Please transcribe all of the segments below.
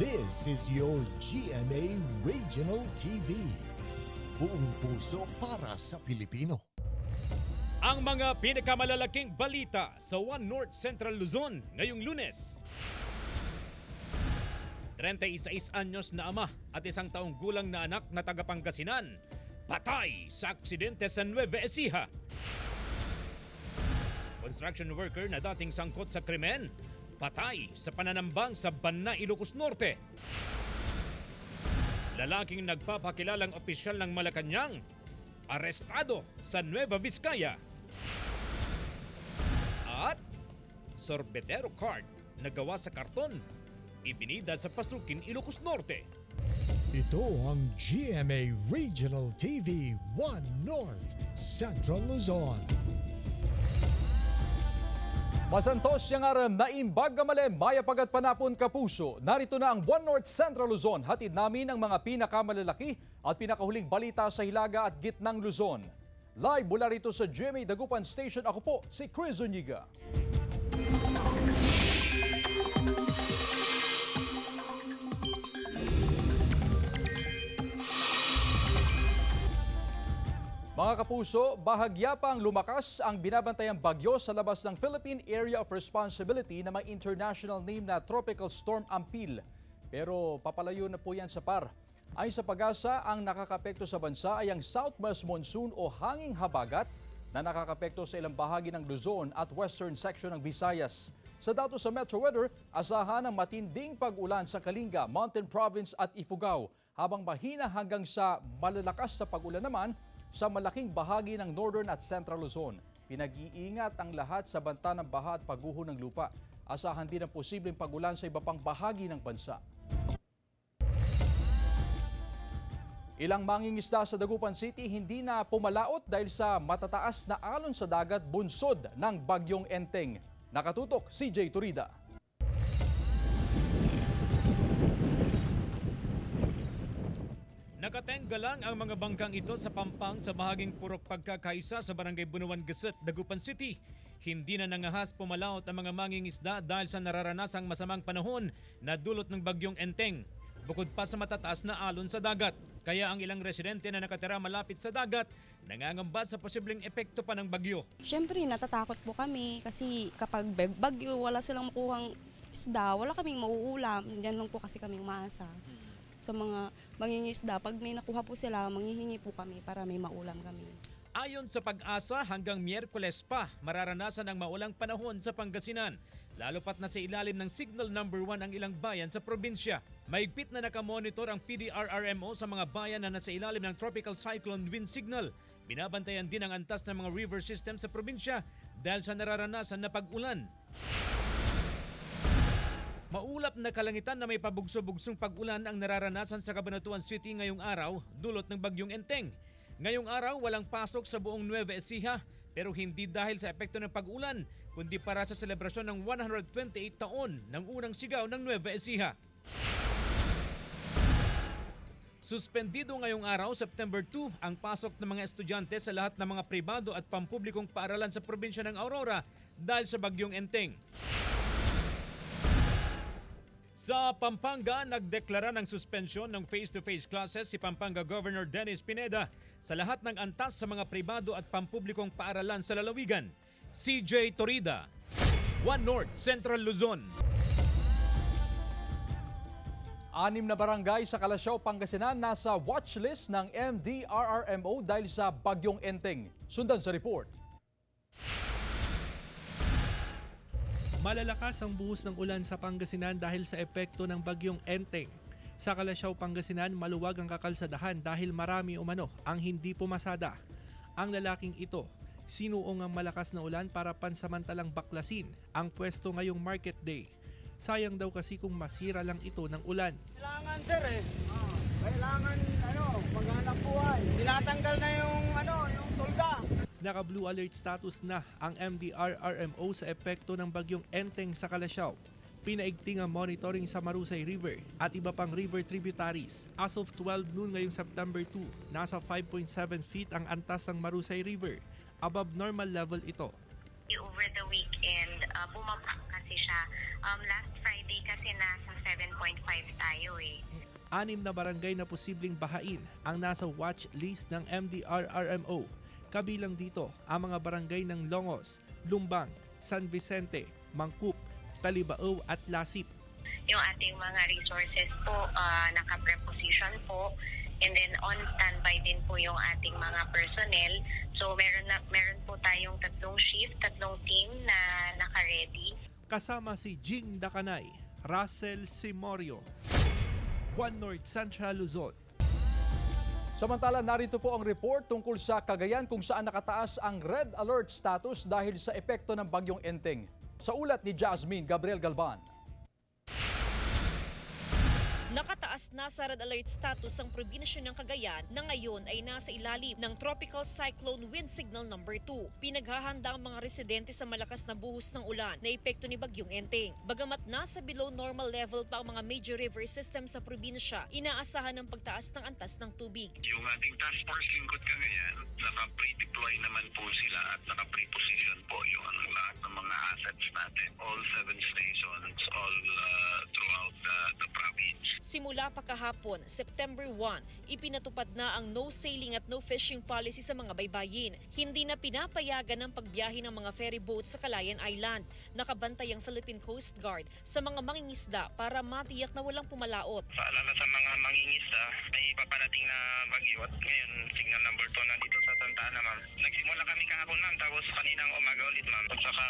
This is your GMA Regional TV. Buong puso para sa Pilipino. Ang mga pinakamalalaking balita sa One North Central Luzon ngayong Lunes. 36 anyos na ama at 1 taong gulang na anak na taga Pangasinan patay sa aksidente sa Nueva Ecija. Construction worker na dating sangkot sa krimen patay sa pananambang sa Banna, Ilocos Norte. Lalaking nagpapakilalang opisyal ng Malacanang arestado sa Nueva Vizcaya. At sorbetero card na gawa sa karton ibinida sa Pasukin, Ilocos Norte. Ito ang GMA Regional TV 1 North Central Luzon. Masantos yang aram na imbag gamale maya pagat panapon kapuso. Narito na ang One North Central Luzon. Hatid namin ang mga pinakamalalaki at pinakahuling balita sa Hilaga at Gitnang Luzon. Live mula rito sa GMA Dagupan Station. Ako po si Chris Zuniga. Mga kapuso, bahagya pang lumakas ang binabantayang bagyo sa labas ng Philippine Area of Responsibility na may international name na Tropical Storm Ampil. Pero papalayo na po yan sa par. Ayon sa Pag-asa, ang nakakapekto sa bansa ay ang southwest monsoon o hanging habagat na nakakapekto sa ilang bahagi ng Luzon at western section ng Visayas. Sa datos sa Metro Weather, asahan ang matinding pag-ulan sa Kalinga, Mountain Province at Ifugao, habang mahina hanggang sa malalakas na pag-ulan naman sa malaking bahagi ng Northern at Central Luzon. Pinag-iingat ang lahat sa banta ng baha at pagguho ng lupa. Asahan din ang posibleng pag-ulan sa iba pang bahagi ng bansa. Ilang mangingisda sa Dagupan City hindi na pumalaot dahil sa matataas na alon sa dagat bunsod ng Bagyong Enteng. Nakatutok, CJ Turida. Nakatenga lang ang mga bangkang ito sa Pampang sa bahaging Purok Pagkakaisa sa Barangay Bunuan Gasset, Dagupan City. Hindi na nangahas pumalaot ang mga mangingisda dahil sa nararanasang masamang panahon na dulot ng Bagyong Enteng. Bukod pa sa matataas na alon sa dagat, kaya ang ilang residente na nakatira malapit sa dagat nangangamba sa posibleng epekto pa ng bagyo. Siyempre natatakot po kami kasi kapag bagyo wala silang makuhang isda, wala kaming mauulam. Diyan lang po kasi kami umaasa. Sa mga mangingisda, pag may nakuha po sila, manghihingi po kami para may maulam kami. Ayon sa Pag-asa, hanggang Miyerkules pa mararanasan ang maulang panahon sa Pangasinan. Lalo pat na sa ilalim ng Signal Number 1 ang ilang bayan sa probinsya. Mahigpit na nakamonitor ang PDRRMO sa mga bayan na nasa ilalim ng Tropical Cyclone Wind Signal. Binabantayan din ang antas ng mga river system sa probinsya dahil sa nararanasan na pag-ulan. Maulap na kalangitan na may pabugso-bugsong pag-ulan ang nararanasan sa Cabanatuan City ngayong araw dulot ng Bagyong Enteng. Ngayong araw walang pasok sa buong Nueva Ecija pero hindi dahil sa epekto ng pag-ulan kundi para sa selebrasyon ng 128 taon ng unang sigaw ng Nueva Ecija. Suspendido ngayong araw, September 2, ang pasok ng mga estudyante sa lahat ng mga pribado at pampublikong paaralan sa probinsya ng Aurora dahil sa Bagyong Enteng. Sa Pampanga, nagdeklara ng suspensyon ng face-to-face classes si Pampanga Governor Dennis Pineda sa lahat ng antas sa mga pribado at pampublikong paaralan sa lalawigan. CJ Torida, One North Central Luzon. 6 na barangay sa Calasiao, Pangasinan nasa watchlist ng MDRRMO dahil sa Bagyong Enteng. Sundan sa report. Malalakas ang buhos ng ulan sa Pangasinan dahil sa epekto ng Bagyong Enteng. Sa Calasiao, Pangasinan, maluwag ang kakalsadahan dahil marami umano ang hindi pumasada. Ang lalaking ito, sinuong ang malakas na ulan para pansamantalang baklasin ang pwesto ngayong market day. Sayang daw kasi kung masira lang ito ng ulan. Kailangan sir kailangan maghanap buhay. Tinatanggal na yung tulda. Naka-blue alert status na ang MDRRMO sa epekto ng Bagyong Enteng sa Calasiao. Pinaigting ang monitoring sa Marusay River at iba pang river tributaries. As of 12 noon ngayong September 2, nasa 5.7 feet ang antas ng Marusay River. Above normal level ito. Over the weekend, bumaba kasi siya. Last Friday kasi nasa 7.5 tayo. 6 na barangay na posibleng bahain ang nasa watch list ng MDRRMO. Kabilang dito ang mga barangay ng Longos, Lumbang, San Vicente, Mangkup, Talibao at Lasip. Yung ating mga resources po naka-preposition po, and then on standby din po yung ating mga personnel. So meron po tayong 3 shift, 3 team na naka-ready. Kasama si Jing Dakanay, Russell Simorio, One North Central Luzon. Samantala, narito po ang report tungkol sa Cagayan kung saan nakataas ang red alert status dahil sa epekto ng bagyong Enteng. Sa ulat ni Jasmine Gabriel Galvan. Nakataas na sa red alert status ang probinsya ng Cagayan na ngayon ay nasa ilalim ng Tropical Cyclone Wind Signal No. 2. Pinaghahanda ang mga residente sa malakas na buhos ng ulan na epekto ni Bagyong Enteng. Bagamat nasa below normal level pa ang mga major river system sa probinsya, inaasahan ng pagtaas ng antas ng tubig. Yung ating task force lingkod Cagayan, naka-pre-deploy naman po sila at naka-pre-position po yung lahat ng mga assets natin. All 7 stations, all throughout the province. Simula pa kahapon, September 1, ipinatupad na ang no sailing at no fishing policy sa mga baybayin. Hindi na pinapayagan ang pagbiyahe ng mga ferry boats sa Calayan Island. Nakabantay ang Philippine Coast Guard sa mga mangingisda para matiyak na walang pumalaot. Paalala sa mga mangingisda, may paparating na bagyo at ngayon signal number 2 na dito sa Santa Ana, ma'am. Nagsimula kami kahapon, ma'am, tapos kaninang umaga ulit, ma'am. At saka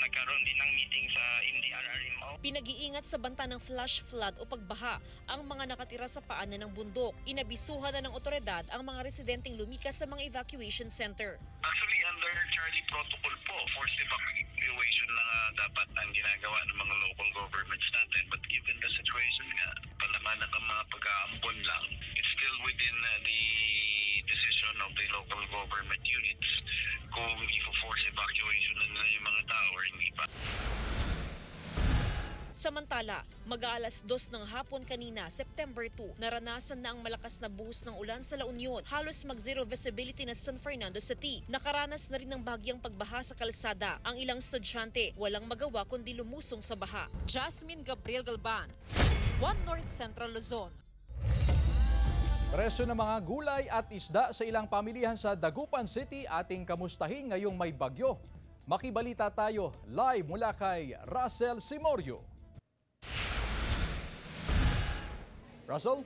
nagkaroon din ng meeting sa MDRRMO. Pinag-iingat sa banta ng flash flood o pagbaha ang mga nakatira sa paanan ng bundok. Inabisuhan na ng otoridad ang mga residenteng lumikas sa mga evacuation center. Actually, under Charlie Protocol po, forced evacuation na dapat ang ginagawa ng mga local governments natin. But given the situation nga, palamanag ang mga pag-aambon lang, it's still within the decision of the local government units kung i-force evacuation na yung mga tao or hindi pa. Samantala, mag-aalas 2 ng hapon kanina, September 2, naranasan na ang malakas na buhos ng ulan sa La Union. Halos mag-zero visibility na San Fernando City. Nakaranas na rin ng bagyang pagbaha sa kalsada. Ang ilang estudyante walang magawa kundi lumusong sa baha. Jasmine Gabriel Galban, One North Central Luzon. Presyo ng mga gulay at isda sa ilang pamilihan sa Dagupan City ating kamustahin ngayong may bagyo. Makibalita tayo live mula kay Russell Simorio. Russell?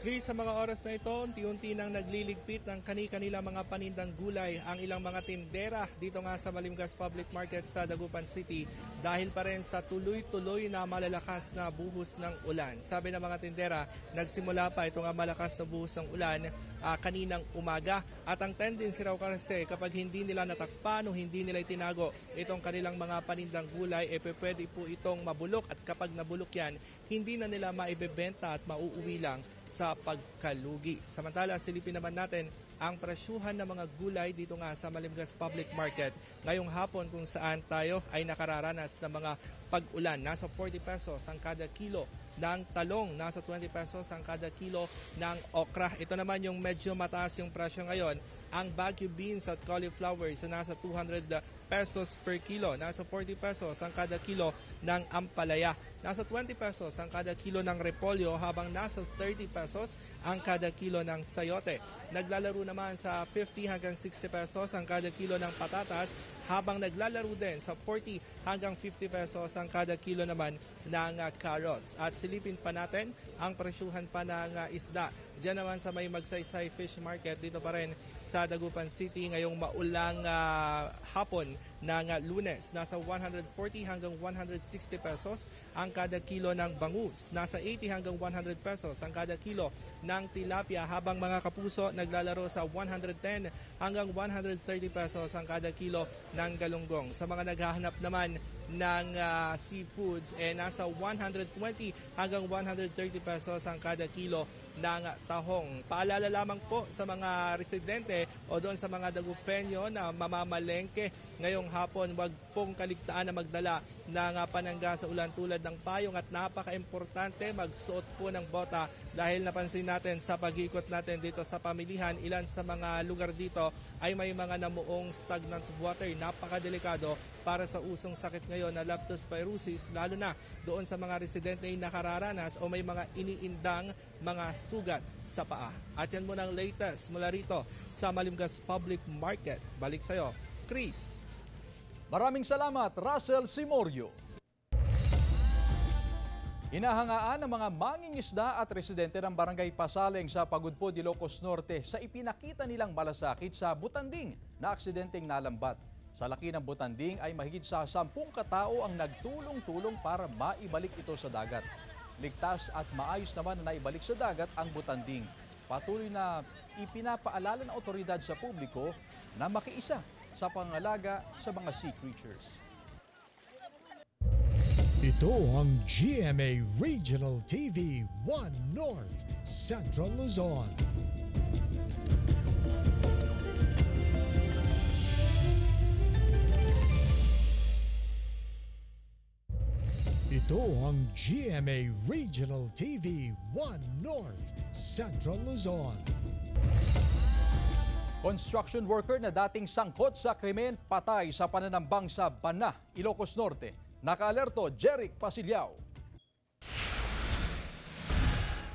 Chris, sa mga oras na ito, unti-unti nang nagliligpit ng kani-kanila mga panindang gulay ang ilang mga tindera dito nga sa Malimgas Public Market sa Dagupan City dahil pa rin sa tuloy-tuloy na malalakas na buhos ng ulan. Sabi ng mga tindera, nagsimula pa ito nga malakas na buhos ng ulan kaninang umaga at ang tendency raw kasi kapag hindi nila natakpan o hindi nila itinago itong kanilang mga panindang gulay, pwede po itong mabulok at kapag nabulok yan, hindi na nila maibebenta at mauuwi lang sa pagkalugi. Samantala, silipin naman natin ang presyuhan ng mga gulay dito nga sa Malimgas Public Market ngayong hapon kung saan tayo ay nakararanas ng mga pag-ulan. Nasa 40 pesos ang kada kilo ng talong, nasa 20 pesos ang kada kilo ng okra. Ito naman yung medyo mataas yung presyo ngayon. Ang Baguio beans at cauliflowers nasa 200 pesos per kilo. Nasa 40 pesos ang kada kilo ng ampalaya. Nasa 20 pesos ang kada kilo ng repolyo habang nasa 30 pesos ang kada kilo ng sayote. Naglalaro naman sa 50 hanggang 60 pesos ang kada kilo ng patatas habang naglalaro din sa 40 hanggang 50 pesos ang kada kilo naman ng carrots. At silipin pa natin ang presyuhan pa ng isda. Diyan naman sa may Magsaysay Fish Market dito pa rin sa Dagupan City ngayong maulang hapon ng Lunes. Nasa 140 hanggang 160 pesos ang kada kilo ng bangus. Nasa 80 hanggang 100 pesos ang kada kilo ng tilapia habang mga kapuso naglalaro sa 110 hanggang 130 pesos ang kada kilo ng galunggong. Sa mga naghahanap naman ng seafoods, nasa 120 hanggang 130 pesos ang kada kilo ng tahong. Paalala lamang po sa mga residente o doon sa mga dagupenyo na mamamalengke ngayong hapon, wag pong kaligtaan na magdala ng panangga sa ulan tulad ng payong at napaka-importante magsuot po ng bota dahil napansin natin sa pag-ikot natin dito sa pamilihan, ilan sa mga lugar dito ay may mga namuong stagnant water. Napakadelikado para sa usong sakit ngayon na leptospirosis, lalo na doon sa mga residente ay nakararanas o may mga iniindang mga sugat sa paa. At yan muna ang latest mula rito sa Malimgas Public Market. Balik sa'yo, Chris. Maraming salamat, Russell Simorio. Hinahangaan ng mga mangingisda at residente ng Barangay Pasaleng sa Pagudpod, Ilocos Norte sa ipinakita nilang malasakit sa butanding na aksidenteng nalambat. Sa laki ng butanding ay mahigit sa 10 katao ang nagtulong-tulong para maibalik ito sa dagat. Ligtas at maayos naman na naibalik sa dagat ang butanding. Patuloy na ipinapaalala ng otoridad sa publiko na makiisa sa pangalaga sa mga sea creatures. Ito ang GMA Regional TV 1 North Central Luzon. Ito ang GMA Regional TV 1 North Central Luzon. Construction worker na dating sangkot sa krimen patay sa pananambang sa Bana, Ilocos Norte. Nakaalerto, Jeric Pasilyao.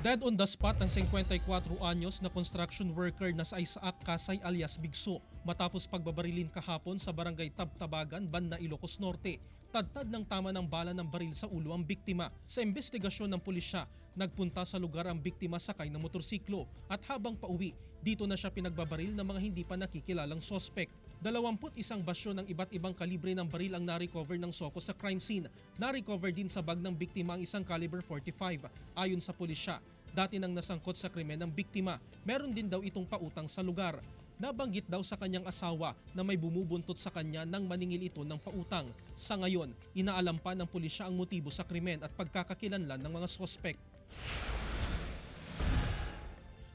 Dead on the spot ang 54 anyos na construction worker na sa Isaac Kasay alias Bigso matapos pagbabarilin kahapon sa barangay Tabtabagan, Bana, Ilocos Norte. Tadtad ng tama ng bala ng baril sa ulo ang biktima. Sa investigasyon ng pulisya, nagpunta sa lugar ang biktima sakay ng motorsiklo at habang pauwi, dito na siya pinagbabaril ng mga hindi pa nakikilalang sospek. 21 basyo ng iba't ibang kalibre ng baril ang na-recover ng SOCO sa crime scene. Na-recover din sa bag ng biktima ang isang caliber 45. Ayon sa pulisya, dati nang nasangkot sa krimen ng biktima, meron din daw itong pautang sa lugar. Nabanggit daw sa kanyang asawa na may bumubuntot sa kanya nang maningil ito ng pautang. Sa ngayon, inaalam pa ng pulisya ang motibo sa krimen at pagkakakilanlan ng mga sospek.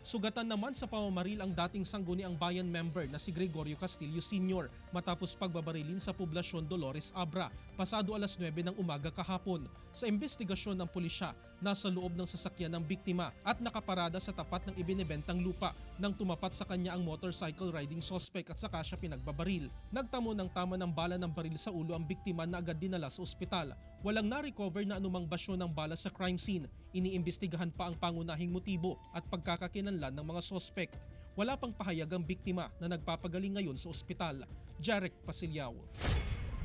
Sugatan naman sa pamamaril ang dating sangguniang bayan member na si Gregorio Castillo Sr. matapos pagbabarilin sa poblasyon Dolores Abra pasado alas 9 ng umaga kahapon. Sa investigasyon ng pulisya, nasa loob ng sasakyan ng biktima at nakaparada sa tapat ng ibinebentang lupa nang tumapat sa kanya ang motorcycle riding suspect at saka siya pinagbabaril. Nagtamo ng tama ng bala ng baril sa ulo ang biktima na agad dinala sa ospital. Walang na-recover na anumang basyo ng bala sa crime scene. Iniimbestigahan pa ang pangunahing motibo at pagkakakinanlan ng mga sospek. Wala pang pahayag ang biktima na nagpapagaling ngayon sa ospital. Jeric Pasilyao,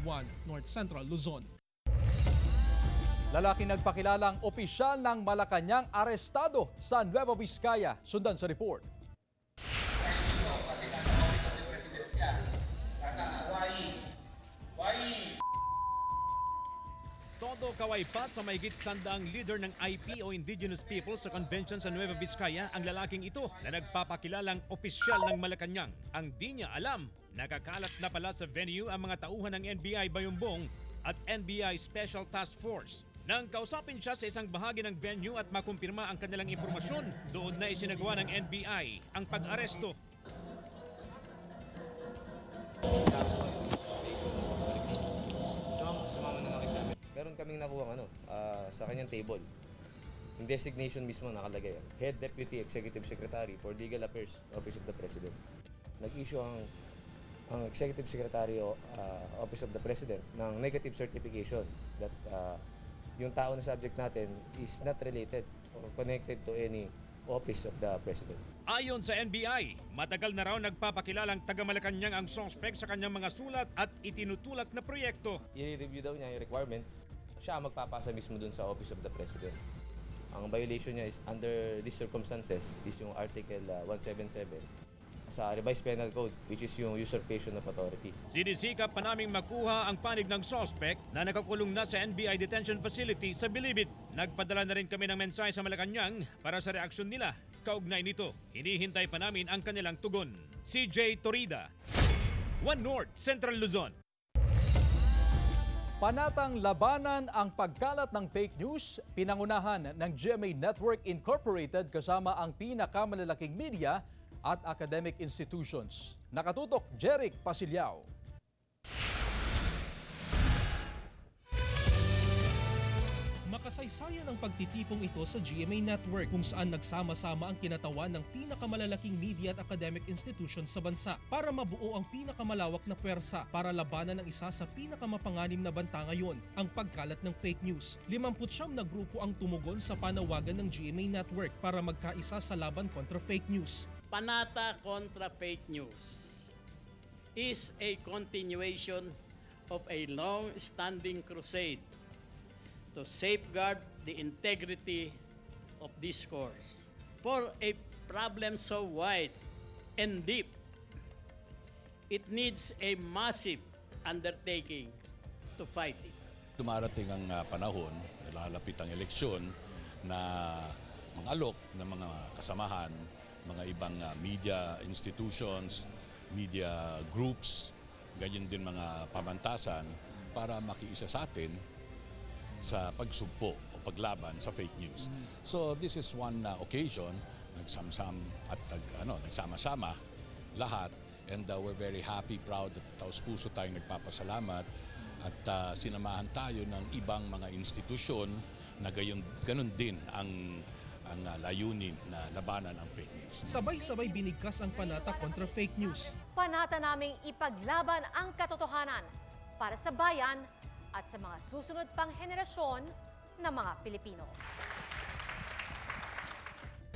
1 North Central Luzon. Lalaking nagpakilalang opisyal ng Malacanang arestado sa Nueva Vizcaya. Sundan sa report. Todo kaway pa sa mahigit 100 leader ng IP o Indigenous People sa convention sa Nueva Vizcaya ang lalaking ito na nagpapakilalang opisyal ng Malacanang. Ang di niya alam, nakakalat na pala sa venue ang mga tauhan ng NBI Bayumbong at NBI Special Task Force. Nang kausapin siya sa isang bahagi ng venue at makumpirma ang kanilang impormasyon, doon na isinagawa ng NBI ang pag-aresto. Meron kaming nakuha sa kanyang table. Yung designation mismo nakalagay. Head Deputy Executive Secretary for Legal Affairs, Office of the President. Nag-issue ang Executive Secretary Office of the President ng negative certification that yung tao na subject natin is not related or connected to any office of the President. Ayon sa NBI, matagal na raw nagpapakilalang taga-Malacanang ang suspect sa kanyang mga sulat at itinutulak na proyekto. I-review daw niya yung requirements. Siya magpapasa mismo dun sa Office of the President. Ang violation niya is under these circumstances is yung Article 177 sa Revised Penal Code, which is yung usurpation of authority. Sinisikap pa naming makuha ang panig ng suspect na nakakulong na sa NBI Detention Facility sa Bilibid. Nagpadala na rin kami ng mensahe sa Malacanang para sa reaksyon nila. Kaugnay nito, hinihintay pa namin ang kanilang tugon. CJ Torida, 1 North Central Luzon. Panatang labanan ang pagkalat ng fake news, pinangunahan ng GMA Network Incorporated kasama ang pinakamalalaking media at academic institutions. Nakatutok, Jeric Pasilyao. Makasaysayan ang pagtitipong ito sa GMA Network kung saan nagsama-sama ang kinatawan ng pinakamalalaking media at academic institutions sa bansa para mabuo ang pinakamalawak na pwersa para labanan ng isa sa pinakamapanganib na banta ngayon, ang pagkalat ng fake news. 59 na grupo ang tumugon sa panawagan ng GMA Network para magkaisa sa laban kontra fake news. Panata kontra fake news is a continuation of a long-standing crusade to safeguard the integrity of discourse. For a problem so wide and deep, it needs a massive undertaking to fight it. Dumarating ang panahon, lalapit ang eleksyon, na mga alok ng mga kasamahan, mga ibang media institutions, media groups, ganyan din mga pamantasan para makiisa sa atin sa pagsugpo o paglaban sa fake news. So this is one occasion, nagsamsam at nagsama-sama lahat, and we're very happy, proud at taos-puso tayong nagpapasalamat at sinamahan tayo ng ibang mga institusyon na ganun din ang layunin na labanan ang fake news. Sabay-sabay binigkas ang panata kontra fake news. Panata naming ipaglaban ang katotohanan para sa bayan at sa mga susunod pang henerasyon ng mga Pilipino.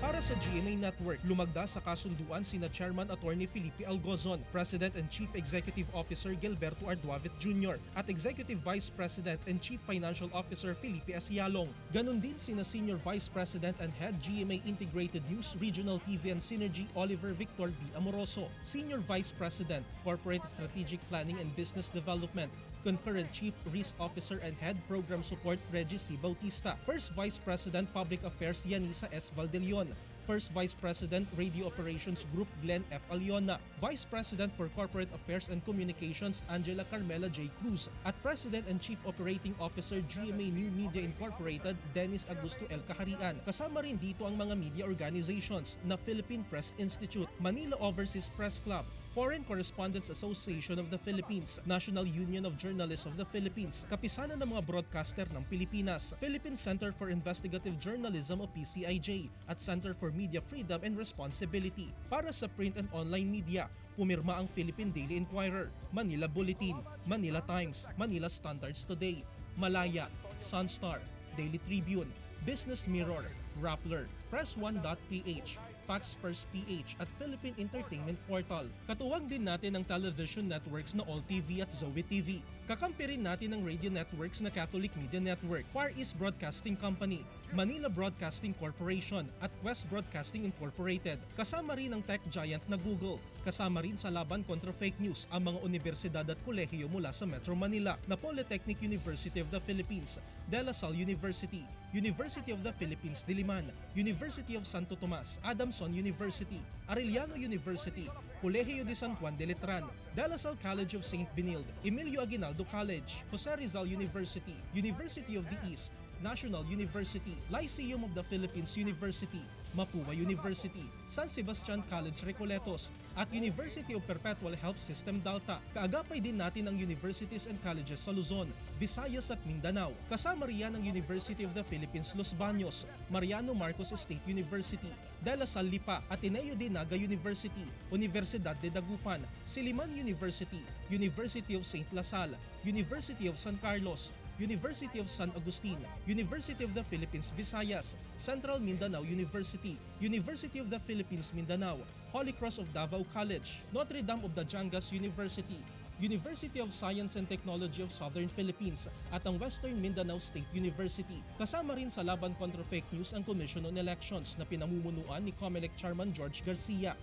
Para sa GMA Network, lumagda sa kasunduan sina Chairman Attorney Felipe Algozon, President and Chief Executive Officer Gilberto Arduavit Jr. at Executive Vice President and Chief Financial Officer Felipe Asialong. Ganon din sina Senior Vice President and Head GMA Integrated News Regional TV and Synergy Oliver Victor B. Amoroso, Senior Vice President, Corporate Strategic Planning and Business Development, Concurrent Chief Risk Officer and Head Program Support Reggie C. Bautista, First Vice President Public Affairs Yanisa S. Valdelion, First Vice President Radio Operations Group Glenn F. Aliona, Vice President for Corporate Affairs and Communications Angela Carmela J. Cruz, at President and Chief Operating Officer GMA New Media Incorporated Dennis Augusto L. Kaharian. Kasama rin dito ang mga media organizations na Philippine Press Institute, Manila Overseas Press Club, Foreign Correspondents Association of the Philippines, National Union of Journalists of the Philippines, Kapisanan ng mga Broadcaster ng Pilipinas, Philippine Center for Investigative Journalism o PCIJ, at Center for Media Freedom and Responsibility. Para sa print and online media, pumirma ang Philippine Daily Inquirer, Manila Bulletin, Manila Times, Manila Standards Today, Malaya, Sunstar, Daily Tribune, Business Mirror, Rappler, Press1.ph, Facts First PH at Philippine Entertainment Portal. Katuwang din natin ang television networks na All TV at Zoe TV. Kakampi rin natin ang radio networks na Catholic Media Network, Far East Broadcasting Company, Manila Broadcasting Corporation at West Broadcasting Incorporated. Kasama rin ang tech giant na Google. Kasama rin sa laban kontra fake news ang mga universidad at kolehiyo mula sa Metro Manila na Polytechnic University of the Philippines, De La Salle University, University of the Philippines Diliman, University of Santo Tomas, Adamson University, Arellano University, Colegio de San Juan de Letran, De La Salle College of St. Benilde, Emilio Aguinaldo College, Jose Rizal University, University of the East, National University, Lyceum of the Philippines University, Mapua University, San Sebastian College Recoletos, at University of Perpetual Health System Dalta. Kaagapay din natin ang universities and colleges sa Luzon, Visayas at Mindanao. Kasama riyan ang University of the Philippines Los Baños, Mariano Marcos State University, De La Salle Lipa, Ateneo de Naga University, Universidad de Dagupan, Siliman University, University of St. La Salle, University of San Carlos, University of San Agustin, University of the Philippines Visayas, Central Mindanao University, University of the Philippines Mindanao, Holy Cross of Davao College, Notre Dame of the Jangas University, University of Science and Technology of Southern Philippines at ang Western Mindanao State University. Kasama rin sa laban kontra fake news ang Commission on Elections na pinamumunuan ni COMELEC Chairman George Garcia.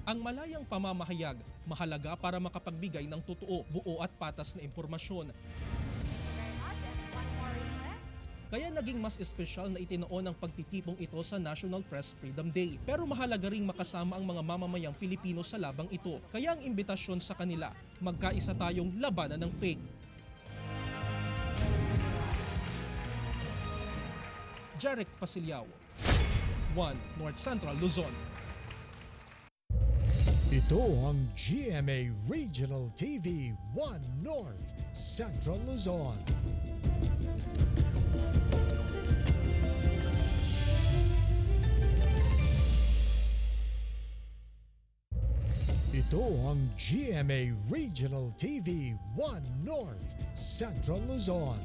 Ang malayang pamamahayag, mahalaga para makapagbigay ng totoo, buo at patas na impormasyon. Kaya naging mas espesyal na itinoon ang pagtitipong ito sa National Press Freedom Day. Pero mahalaga ring makasama ang mga mamamayang Pilipino sa labang ito. Kaya ang imbitasyon sa kanila, magkaisa tayong labanan ng fake. Jarek Pasiliao, 1 North Central Luzon. Ito ang GMA Regional TV 1 North Central Luzon. Ito ang GMA Regional TV 1 North Central Luzon.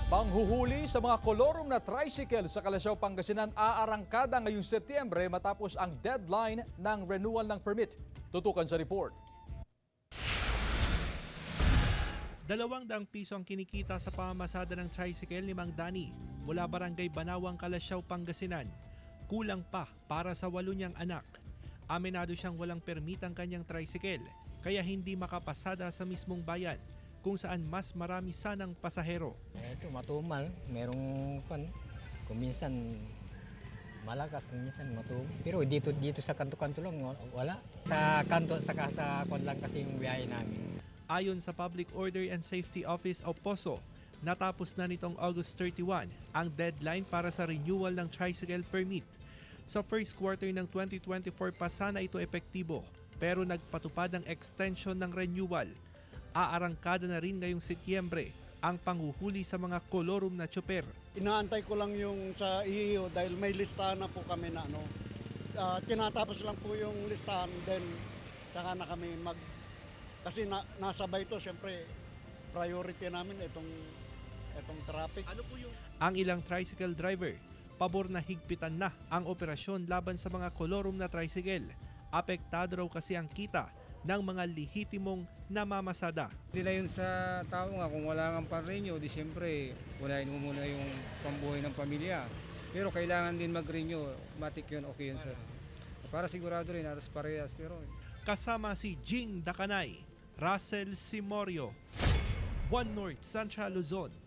Panghuhuli sa mga kolorum na tricycle sa Calasiao, Pangasinan aarangkada ngayong Setyembre matapos ang deadline ng renewal ng permit. Tutukan sa report. 200 piso ang kinikita sa pamamasada ng tricycle ni Mang Dani mula Barangay Banawang, Calasiao, Pangasinan. Kulang pa para sa 8 niyang anak. Aminado siyang walang permit ang kanyang tricycle kaya hindi makapasada sa mismong bayan kung saan mas marami sanang pasahero. Ito matumal, merong kung minsan malakas, kung minsan matumal. Pero dito sa kanto-kanto lang wala. Sa kanto sa kon lang kasi yung biyahe namin. Ayon sa Public Order and Safety Office o POSO, natapos na nitong August 31 ang deadline para sa renewal ng tricycle permit. Sa first quarter ng 2024 pa sana ito epektibo, pero nagpatupad ang extension ng renewal. Aarangkada na rin ngayong Setyembre ang panghuhuli sa mga kolorum na tsoper. Inaantay ko lang yung sa EEO dahil may listahan na po kami na tinatapos lang po yung listahan, then saka na kami kasi nasabay to, syempre priority namin itong traffic. Ano po yung ang ilang tricycle driver pabor na higpitan na ang operasyon laban sa mga kolorum na tricycle. Apektado raw kasi ang kita ng mga lehitimong namamasada. Hindi na yun sa tao nga, kung wala kang pan-renew, di siyempre unahin mo muna yung pambuhay ng pamilya. Pero kailangan din mag-renew, matik yun, okay yun sir. Para sigurado rin, aras parehas. Pero kasama si Jing Dakanay, Russell Simorio, 1 North Central Luzon.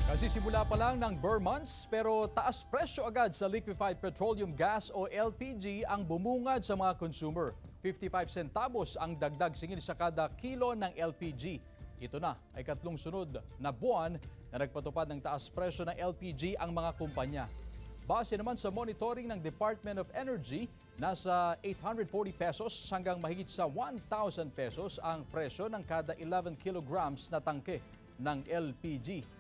Kasi simula pa lang ng Burr months pero taas presyo agad sa liquefied petroleum gas o LPG ang bumungad sa mga consumer. 55 centavos ang dagdag singil sa kada kilo ng LPG. Ito na ay katlong sunod na buwan na nagpatupad ng taas presyo ng LPG ang mga kumpanya. Base naman sa monitoring ng Department of Energy, nasa 840 pesos hanggang mahigit sa 1,000 pesos ang presyo ng kada 11 kilograms na tangke ng LPG.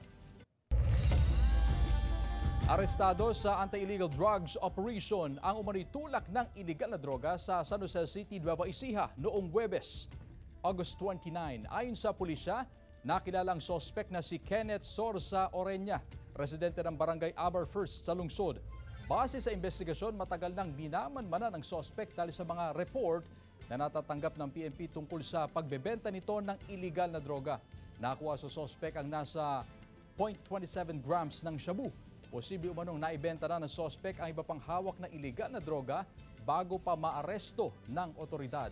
Arestado sa anti-illegal drugs operation ang umano'y tulak ng iligal na droga sa San Jose City, Nueva Ecija noong Huwebes, August 29. Ayon sa pulisya, nakilalang sospek na si Kenneth Sorsa Orenya, residente ng Barangay Aber First sa lungsod. Base sa investigasyon, matagal nang binamanmanan ng sospek dahil sa mga report na natatanggap ng PNP tungkol sa pagbebenta nito ng iligal na droga. Nakuha sa sospek ang nasa 0.27 grams ng shabu. Posible umanong naibenta na ng sospek ang iba pang hawak na iligal na droga bago pa maaresto ng otoridad.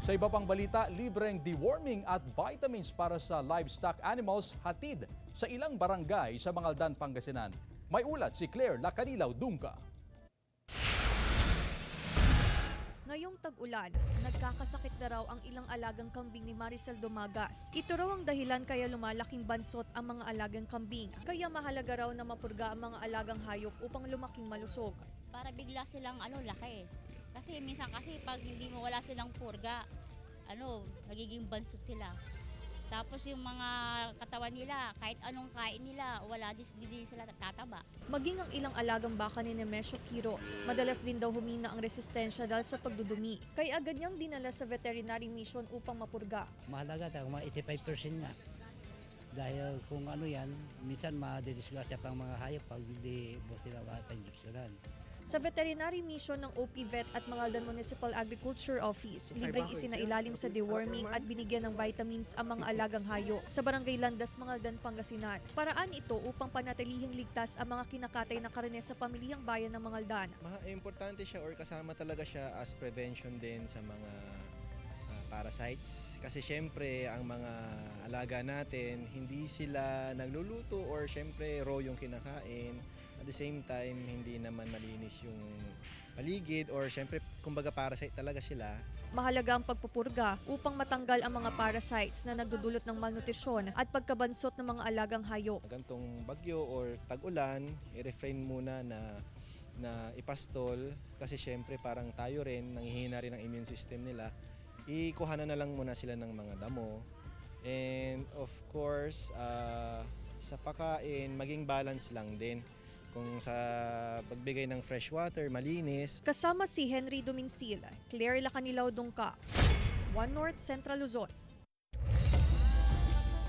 Sa iba pang balita, libreng deworming at vitamins para sa livestock animals hatid sa ilang barangay sa Mangaldan, Pangasinan. May ulat si Claire Lacanilaw-Dungka. Ngayong tag-ulan, nagkakasakit na raw ang ilang alagang kambing ni Maricel Domagas. Ito raw ang dahilan kaya lumalaking bansot ang mga alagang kambing. Kaya mahalaga raw na mapurga ang mga alagang hayop upang lumaking malusog. Para bigla silang laki. Kasi minsan pag hindi mo wala silang purga, nagiging bansot sila. Tapos yung mga katawan nila, kahit anong kain nila, hindi sila tataba. Maging ang ilang alagang baka ni Nemesio Quiros, madalas din daw humina ang resistensya dahil sa pagdudumi. Kaya agad niyang dinala sa veterinary mission upang mapurga. Mahalaga tayo, mga 85% nga. Dahil kung minsan madidisgrasya pa ang mga hayop pag hindi mo sila pa-injeksyonan. Sa veterinary mission ng OPVET at Mangaldan Municipal Agriculture Office, libreng isinailalim sa deworming at binigyan ng vitamins ang mga alagang hayop sa Barangay Landas, Mangaldan, Pangasinan. Paraan ito upang panatilihing ligtas ang mga kinakatay na karne sa pamilyang bayan ng Mangaldan. Importante siya or kasama talaga siya as prevention din sa mga parasites. Kasi syempre ang mga alaga natin, hindi sila nagluluto or syempre raw yung kinakain. At the same time, hindi naman malinis yung paligid or syempre kumbaga parasite talaga sila. Mahalaga ang pagpupurga upang matanggal ang mga parasites na nagdudulot ng malnutrisyon at pagkabansot ng mga alagang hayop. Gantong bagyo or tag-ulan, i-refrain muna na ipastol kasi syempre parang tayo rin, nanghihina rin ang immune system nila. Ikuhanan na lang muna sila ng mga damo. And of course, sa pagkain, maging balance lang din. Kung sa pagbigay ng fresh water, malinis. Kasama si Henry Dominsil, Claire Lacanilaw Dungka, One North Central Luzon.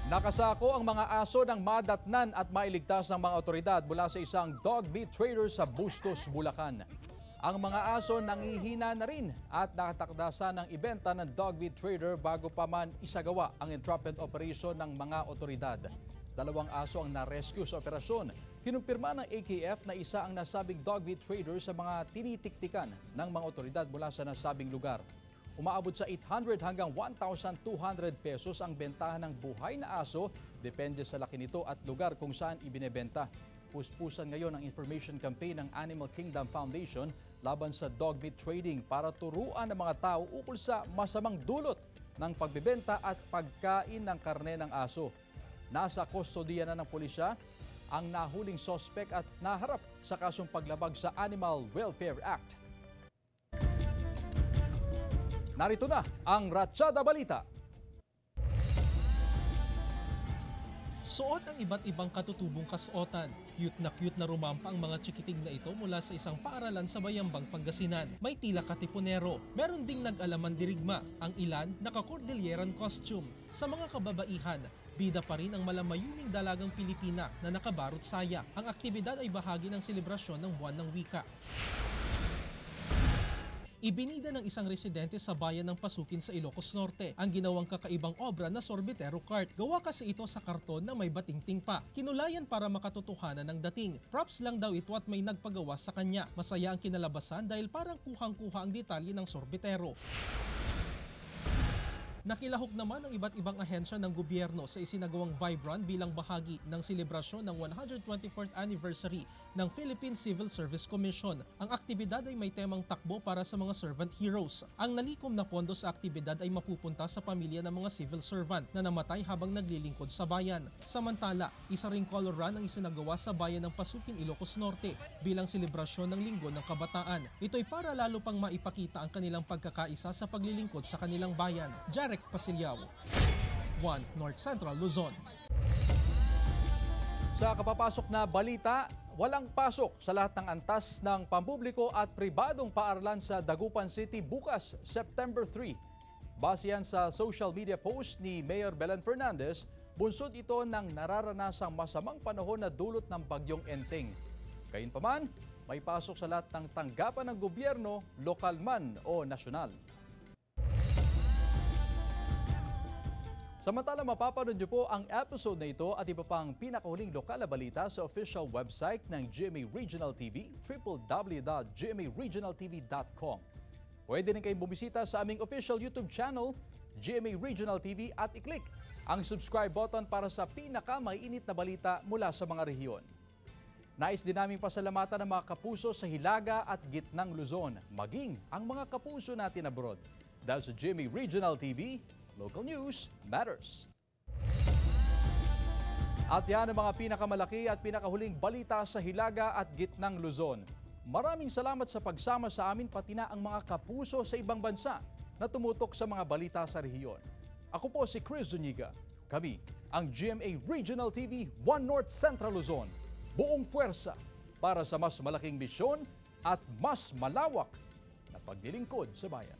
Nakasako ang mga aso ng madatnan at mailigtas ng mga otoridad mula sa isang dog meat trader sa Bustos, Bulacan. Ang mga aso nangihina na rin at nakatakdasa ng ibenta ng dog meat trader bago pa man isagawa ang entrapment operation ng mga otoridad. 2 aso ang na-rescue sa operasyon. Kinumpirma ng AKF na isa ang nasabing dog meat trader sa mga tinitiktikan ng mga otoridad mula sa nasabing lugar. Umaabot sa 800 hanggang 1,200 pesos ang bentahan ng buhay na aso, depende sa laki nito at lugar kung saan ibinebenta. Puspusan ngayon ang information campaign ng Animal Kingdom Foundation laban sa dog meat trading para turuan ng mga tao ukol sa masamang dulot ng pagbebenta at pagkain ng karne ng aso. Nasa kustodiya na ng pulisya ang nahuling sospek at naharap sa kasong paglabag sa Animal Welfare Act. Narito na ang Ratsyada Balita. Suot ang iba't ibang katutubong kasuotan. Cute na rumampa ang mga chikiting na ito mula sa isang paaralan sa Bayambang, Pangasinan. May tila katipunero. Meron ding nag-alaman dirigma. Ang ilan naka-Cordilleran costume. Sa mga kababaihan, bida pa rin ang malamayuming dalagang Pilipina na nakabarot saya. Ang aktibidad ay bahagi ng selebrasyon ng Buwan ng Wika. Ibinida ng isang residente sa bayan ng Pasukin sa Ilocos Norte ang ginawang kakaibang obra na sorbetero cart. Gawa kasi ito sa karton na may batingting pa. Kinulayan para makatotohanan ng dating. Props lang daw ito at may nagpagawa sa kanya. Masaya ang kinalabasan dahil parang kuhang-kuha ang detalye ng sorbetero. Nakilahok naman ang iba't ibang ahensya ng gobyerno sa isinagawang Vibe-Run bilang bahagi ng selebrasyon ng 124th anniversary ng Philippine Civil Service Commission. Ang aktibidad ay may temang takbo para sa mga servant heroes. Ang nalikom na pondo sa aktibidad ay mapupunta sa pamilya ng mga civil servant na namatay habang naglilingkod sa bayan. Samantala, isa ring color run ang isinagawa sa bayan ng Pasukin, Ilocos Norte bilang selebrasyon ng Linggo ng Kabataan. Ito'y para lalo pang maipakita ang kanilang pagkakaisa sa paglilingkod sa kanilang bayan. Pasilyao, One North Central Luzon. Sa kapapasok na balita, walang pasok sa lahat ng antas ng pampubliko at pribadong paaralan sa Dagupan City bukas, September 3. Base yan sa social media post ni Mayor Belen Fernandez, bunsod ito ng nararanasang masamang panahon na dulot ng bagyong Enteng. Gayunpaman, may pasok sa lahat ng tanggapan ng gobyerno, lokal man o nasyonal. Samantala, mapapanood niyo po ang episode na ito at iba pang pinakahuling lokal na balita sa official website ng GMA Regional TV, www.gmaregionaltv.com. Pwede rin kayong bumisita sa aming official YouTube channel, GMA Regional TV, at i-click ang subscribe button para sa pinaka-mainit na balita mula sa mga rehiyon. Nais din naming pasalamatan ng mga kapuso sa Hilaga at Gitnang Luzon, maging ang mga kapuso natin abroad. Dahil sa GMA Regional TV, local news matters. At yan ang mga pinakamalaki at pinakahuling balita sa Hilaga at Gitnang Luzon. Maraming salamat sa pagsama sa amin pati na ang mga kapuso sa ibang bansa na tumutok sa mga balita sa rehiyon. Ako po si Chris Zuniga. Kami ang GMA Regional TV One North Central Luzon. Buong puwersa para sa mas malaking misyon at mas malawak na paglilingkod sa bayan.